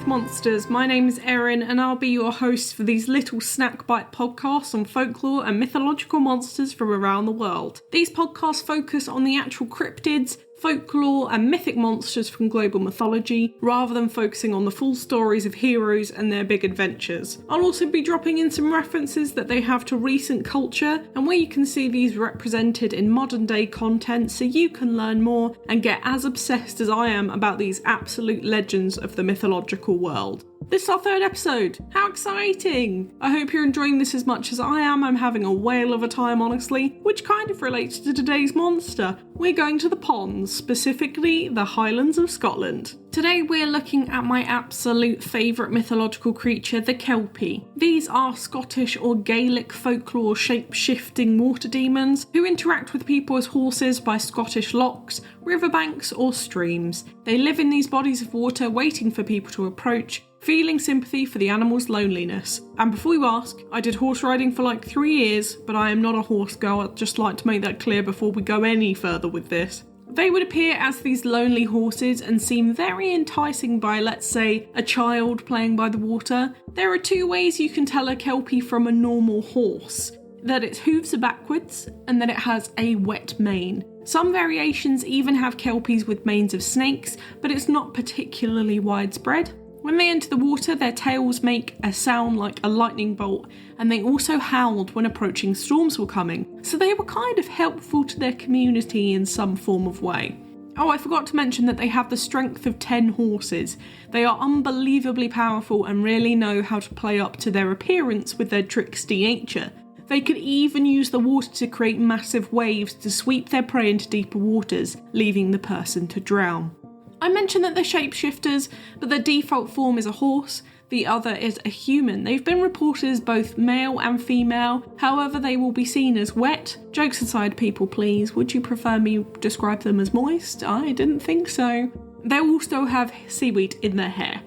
Myth Monsters, my name is Erin and I'll be your host for these little snack bite podcasts on folklore and mythological monsters from around the world. These podcasts focus on the actual cryptids, folklore and mythic monsters from global mythology, rather than focusing on the full stories of heroes and their big adventures. I'll also be dropping in some references that they have to recent culture and where you can see these represented in modern day content so you can learn more and get as obsessed as I am about these absolute legends of the mythological world. This is our third episode. How exciting! I hope you're enjoying this as much as I am. I'm having a whale of a time, honestly, which kind of relates to today's monster. We're going to the ponds, specifically the Highlands of Scotland. Today we're looking at my absolute favourite mythological creature, the Kelpie. These are Scottish or Gaelic folklore shape-shifting water demons who interact with people as horses by Scottish lochs, riverbanks or streams. They live in these bodies of water waiting for people to approach, feeling sympathy for the animal's loneliness. And before you ask, I did horse riding for like 3 years, but I am not a horse girl. I'd just like to make that clear before we go any further with this. They would appear as these lonely horses and seem very enticing by, let's say, a child playing by the water. There are two ways you can tell a Kelpie from a normal horse: that its hooves are backwards and that it has a wet mane. Some variations even have Kelpies with manes of snakes, but it's not particularly widespread. When they enter the water, their tails make a sound like a lightning bolt, and they also howled when approaching storms were coming, so they were kind of helpful to their community in some form of way. Oh, I forgot to mention that they have the strength of 10 horses. They are unbelievably powerful and really know how to play up to their appearance with their tricksy nature. They could even use the water to create massive waves to sweep their prey into deeper waters, leaving the person to drown. I mentioned that they're shapeshifters, but their default form is a horse, the other is a human. They've been reported as both male and female, however they will be seen as wet. Jokes aside, people please, would you prefer me describe them as moist? I didn't think so. They also have seaweed in their hair.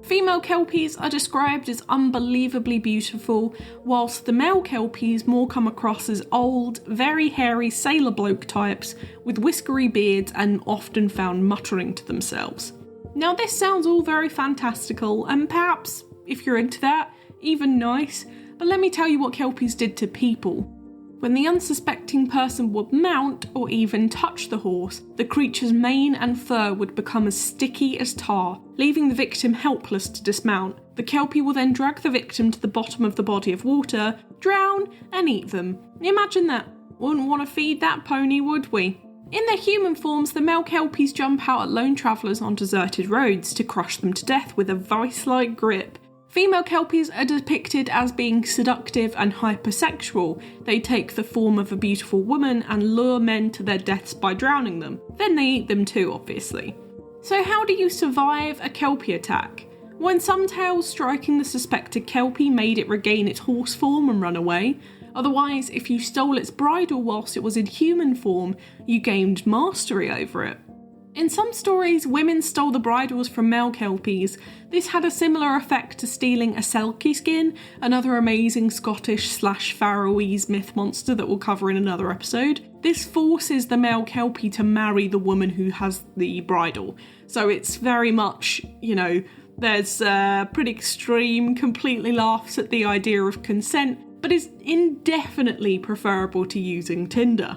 Female Kelpies are described as unbelievably beautiful, whilst the male Kelpies more come across as old, very hairy sailor bloke types with whiskery beards and often found muttering to themselves. Now this sounds all very fantastical and perhaps, if you're into that, even nice, but let me tell you what Kelpies did to people. When the unsuspecting person would mount or even touch the horse, the creature's mane and fur would become as sticky as tar, leaving the victim helpless to dismount. The Kelpie will then drag the victim to the bottom of the body of water, drown, and eat them. Imagine that. Wouldn't want to feed that pony, would we? In their human forms, the male Kelpies jump out at lone travellers on deserted roads to crush them to death with a vice-like grip. Female Kelpies are depicted as being seductive and hypersexual. They take the form of a beautiful woman and lure men to their deaths by drowning them. Then they eat them too, obviously. So how do you survive a Kelpie attack? Well, in some tales, striking the suspected Kelpie made it regain its horse form and run away. Otherwise, if you stole its bridle whilst it was in human form, you gained mastery over it. In some stories, women stole the bridles from male Kelpies. This had a similar effect to stealing a selkie skin, another amazing Scottish/Faroese myth monster that we'll cover in another episode. This forces the male Kelpie to marry the woman who has the bridle. So it's very much, there's pretty extreme, completely laughs at the idea of consent, but is indefinitely preferable to using Tinder.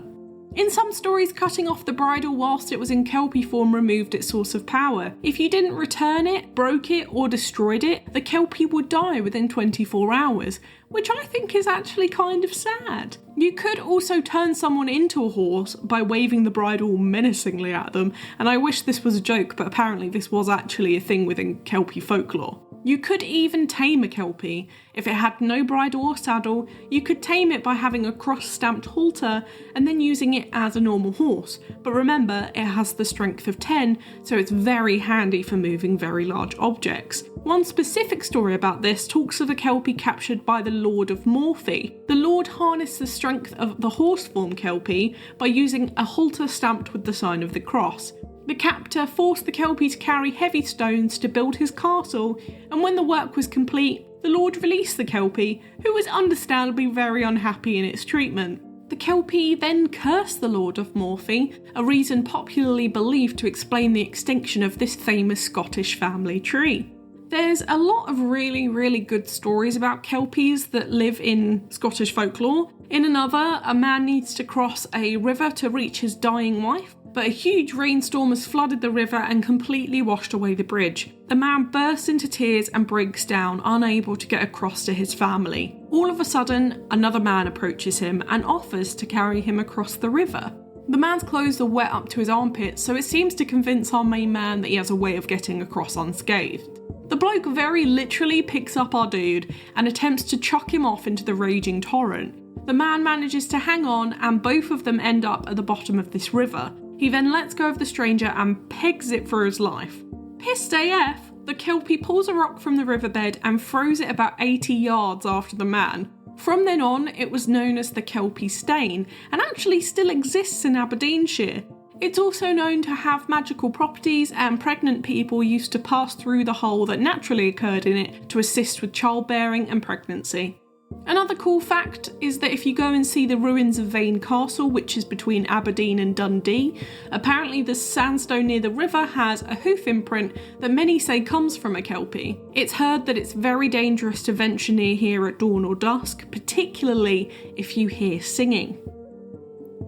In some stories, cutting off the bridle whilst it was in Kelpie form removed its source of power. If you didn't return it, broke it, or destroyed it, the Kelpie would die within 24 hours, which I think is actually kind of sad. You could also turn someone into a horse by waving the bridle menacingly at them, and I wish this was a joke, but apparently this was actually a thing within Kelpie folklore. You could even tame a Kelpie. If it had no bridle or saddle, you could tame it by having a cross-stamped halter and then using it as a normal horse. But remember, it has the strength of 10, so it's very handy for moving very large objects. One specific story about this talks of a Kelpie captured by the Lord of Morphy. The Lord harnessed the strength of the horse-form Kelpie by using a halter stamped with the sign of the cross. The captor forced the Kelpie to carry heavy stones to build his castle, and when the work was complete, the Lord released the Kelpie, who was understandably very unhappy in its treatment. The Kelpie then cursed the Lord of Morphy, a reason popularly believed to explain the extinction of this famous Scottish family tree. There's a lot of really, really good stories about Kelpies that live in Scottish folklore. In another, a man needs to cross a river to reach his dying wife, but a huge rainstorm has flooded the river and completely washed away the bridge. The man bursts into tears and breaks down, unable to get across to his family. All of a sudden, another man approaches him and offers to carry him across the river. The man's clothes are wet up to his armpits, so it seems to convince our main man that he has a way of getting across unscathed. The bloke very literally picks up our dude and attempts to chuck him off into the raging torrent. The man manages to hang on and both of them end up at the bottom of this river. He then lets go of the stranger and pegs it for his life. Pissed AF, the Kelpie pulls a rock from the riverbed and throws it about 80 yards after the man. From then on, it was known as the Kelpie Stain and actually still exists in Aberdeenshire. It's also known to have magical properties, and pregnant people used to pass through the hole that naturally occurred in it to assist with childbearing and pregnancy. Another cool fact is that if you go and see the ruins of Vane Castle, which is between Aberdeen and Dundee, apparently the sandstone near the river has a hoof imprint that many say comes from a Kelpie. It's heard that it's very dangerous to venture near here at dawn or dusk, particularly if you hear singing.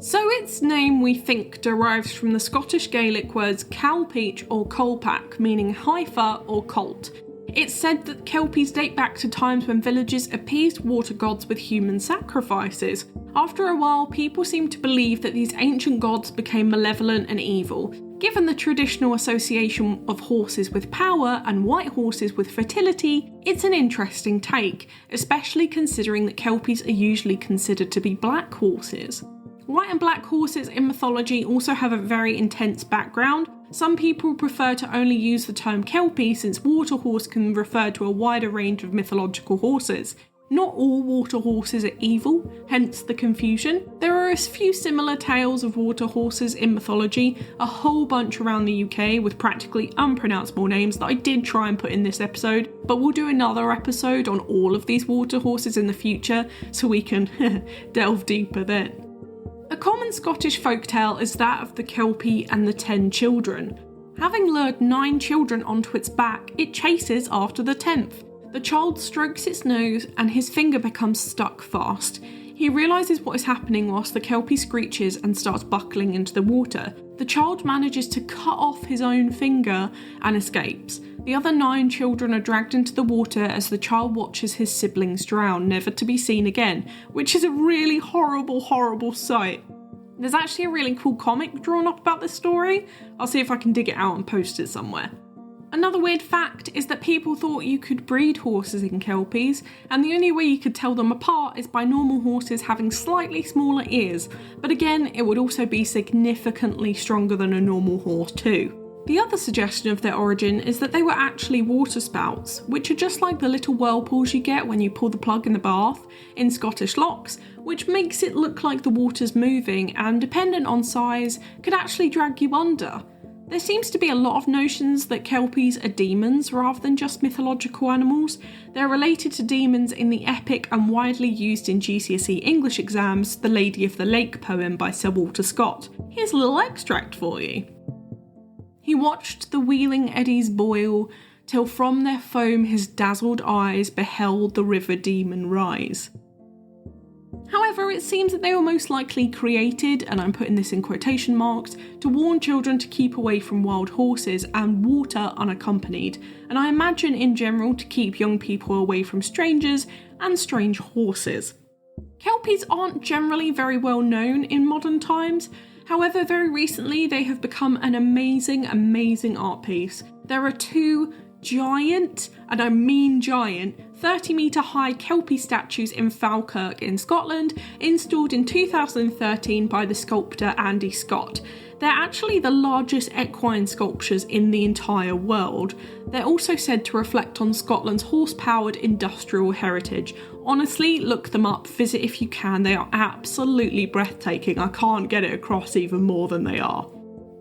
So its name, we think, derives from the Scottish Gaelic words calpeach or colpack, meaning heifer or colt. It's said that Kelpies date back to times when villages appeased water gods with human sacrifices. After a while, people seem to believe that these ancient gods became malevolent and evil. Given the traditional association of horses with power and white horses with fertility, it's an interesting take, especially considering that Kelpies are usually considered to be black horses. White and black horses in mythology also have a very intense background. Some people prefer to only use the term Kelpie since water horse can refer to a wider range of mythological horses. Not all water horses are evil, hence the confusion. There are a few similar tales of water horses in mythology, a whole bunch around the UK with practically unpronounceable names that I did try and put in this episode, but we'll do another episode on all of these water horses in the future so we can delve deeper then. A common Scottish folktale is that of the Kelpie and the 10 children. Having lured 9 children onto its back, it chases after the 10th. The child strokes its nose and his finger becomes stuck fast. He realises what is happening whilst the Kelpie screeches and starts buckling into the water. The child manages to cut off his own finger and escapes. The other 9 children are dragged into the water as the child watches his siblings drown, never to be seen again, which is a really horrible, horrible sight. There's actually a really cool comic drawn up about this story. I'll see if I can dig it out and post it somewhere. Another weird fact is that people thought you could breed horses in Kelpies, and the only way you could tell them apart is by normal horses having slightly smaller ears, but again, it would also be significantly stronger than a normal horse too. The other suggestion of their origin is that they were actually water spouts, which are just like the little whirlpools you get when you pull the plug in the bath in Scottish locks, which makes it look like the water's moving and, dependent on size, could actually drag you under. There seems to be a lot of notions that Kelpies are demons rather than just mythological animals. They're related to demons in the epic and widely used in GCSE English exams The Lady of the Lake poem by Sir Walter Scott. Here's a little extract for you. He watched the wheeling eddies boil, till from their foam his dazzled eyes beheld the river demon rise. However, it seems that they were most likely created, and I'm putting this in quotation marks, to warn children to keep away from wild horses and water unaccompanied, and I imagine in general to keep young people away from strangers and strange horses. Kelpies aren't generally very well known in modern times. However, very recently they have become an amazing, amazing art piece. There are 2 giant, and I mean giant, 30-metre high Kelpie statues in Falkirk in Scotland, installed in 2013 by the sculptor Andy Scott. They're actually the largest equine sculptures in the entire world. They're also said to reflect on Scotland's horse-powered industrial heritage. Honestly, look them up, visit if you can, they are absolutely breathtaking. I can't get it across even more than they are.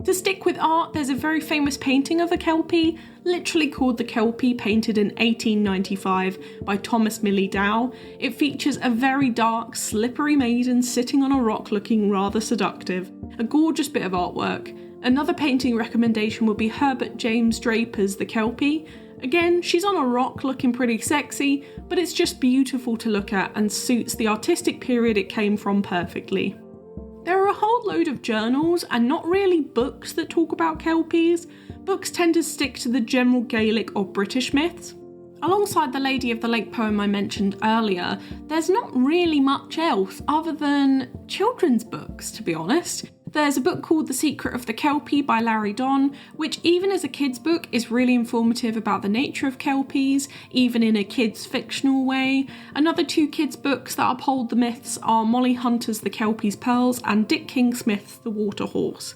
To stick with art, there's a very famous painting of a Kelpie, literally called The Kelpie, painted in 1895 by Thomas Millie Dow. It features a very dark, slippery maiden sitting on a rock looking rather seductive. A gorgeous bit of artwork. Another painting recommendation would be Herbert James Draper's The Kelpie. Again, she's on a rock looking pretty sexy, but it's just beautiful to look at and suits the artistic period it came from perfectly. There are a whole load of journals and not really books that talk about Kelpies. Books tend to stick to the general Gaelic or British myths. Alongside the Lady of the Lake poem I mentioned earlier, there's not really much else other than children's books, to be honest. There's a book called The Secret of the Kelpie by Larry Donn, which even as a kid's book is really informative about the nature of Kelpies, even in a kid's fictional way. Another 2 kids' books that uphold the myths are Molly Hunter's The Kelpie's Pearls and Dick King-Smith's The Water Horse.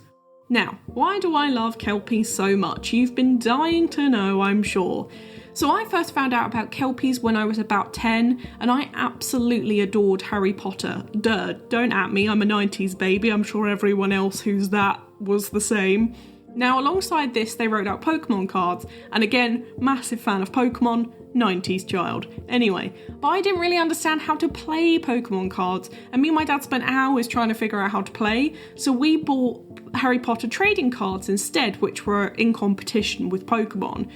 Now, why do I love Kelpies so much? You've been dying to know, I'm sure. So I first found out about Kelpies when I was about 10, and I absolutely adored Harry Potter. Don't at me, I'm a 90s baby, I'm sure everyone else who's that was the same. Now alongside this they wrote out Pokemon cards, and again, massive fan of Pokemon, 90s child. Anyway, but I didn't really understand how to play Pokemon cards, and me and my dad spent hours trying to figure out how to play, so we bought Harry Potter trading cards instead, which were in competition with Pokemon.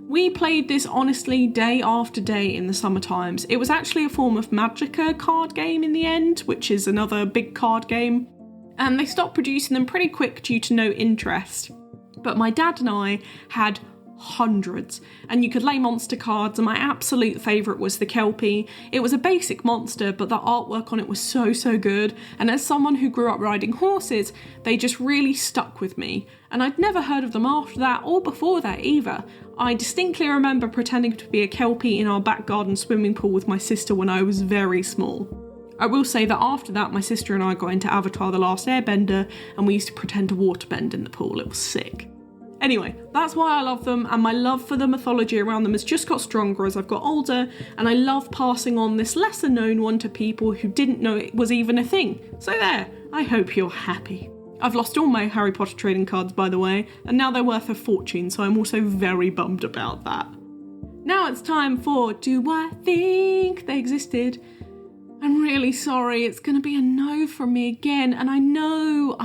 We played this honestly day after day in the summer times. It was actually a form of Magica card game in the end, which is another big card game. And they stopped producing them pretty quick due to no interest. But my dad and I had hundreds, and you could lay monster cards, and my absolute favourite was the Kelpie. It was a basic monster, but the artwork on it was so good, and as someone who grew up riding horses, they just really stuck with me. And I'd never heard of them after that, or before that either. I distinctly remember pretending to be a Kelpie in our back garden swimming pool with my sister when I was very small. I will say that after that, my sister and I got into Avatar: The Last Airbender, and we used to pretend to waterbend in the pool. It was sick. Anyway, that's why I love them, and my love for the mythology around them has just got stronger as I've got older, and I love passing on this lesser known one to people who didn't know it was even a thing. So there, I hope you're happy. I've lost all my Harry Potter trading cards, by the way, and now they're worth a fortune, so I'm also very bummed about that. Now it's time for Do I Think They Existed? I'm really sorry, it's going to be a no from me again, and I know,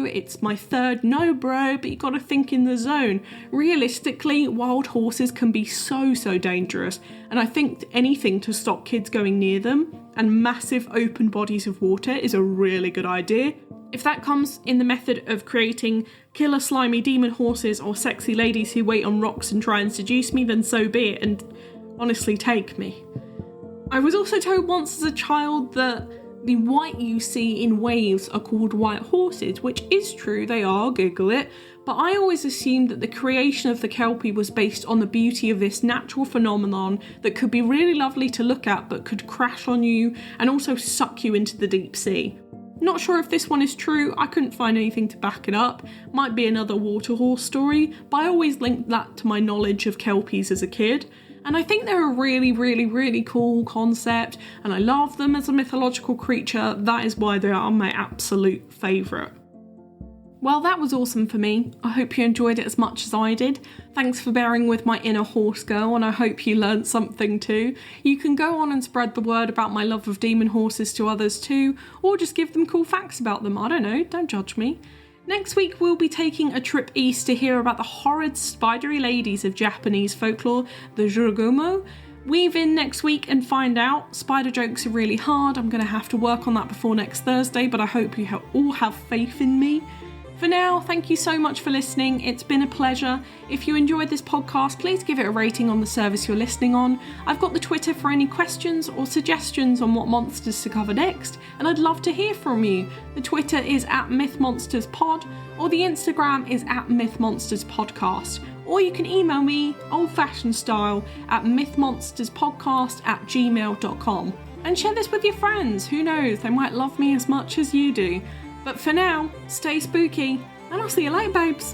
it's my third no bro, but you got to think in the zone. Realistically, wild horses can be so dangerous, and I think anything to stop kids going near them, and massive open bodies of water is a really good idea. If that comes in the method of creating killer slimy demon horses or sexy ladies who wait on rocks and try and seduce me, then so be it, and honestly take me. I was also told once as a child that the white you see in waves are called white horses, which is true, they are, Google it, but I always assumed that the creation of the Kelpie was based on the beauty of this natural phenomenon that could be really lovely to look at but could crash on you and also suck you into the deep sea. Not sure if this one is true, I couldn't find anything to back it up, might be another water horse story, but I always linked that to my knowledge of Kelpies as a kid. And I think they're a really cool concept, and I love them as a mythological creature. That is why they are my absolute favourite. Well, that was awesome for me. I hope you enjoyed it as much as I did. Thanks for bearing with my inner horse girl, and I hope you learned something too. You can go on and spread the word about my love of demon horses to others too, or just give them cool facts about them. I don't know, don't judge me. Next week we'll be taking a trip east to hear about the horrid spidery ladies of Japanese folklore, the Jurugumo. Weave in next week and find out. Spider jokes are really hard, I'm going to have to work on that before next Thursday, but I hope you all have faith in me. For now, thank you so much for listening. It's been a pleasure. If you enjoyed this podcast, please give it a rating on the service you're listening on. I've got the Twitter for any questions or suggestions on what monsters to cover next, and I'd love to hear from you. The Twitter is @MythMonstersPod, or the Instagram is @MythMonstersPodcast. Or you can email me, old-fashioned style, at mythmonsterspodcast@gmail.com. And share this with your friends. Who knows, they might love me as much as you do. But for now, stay spooky, and I'll see you later, babes.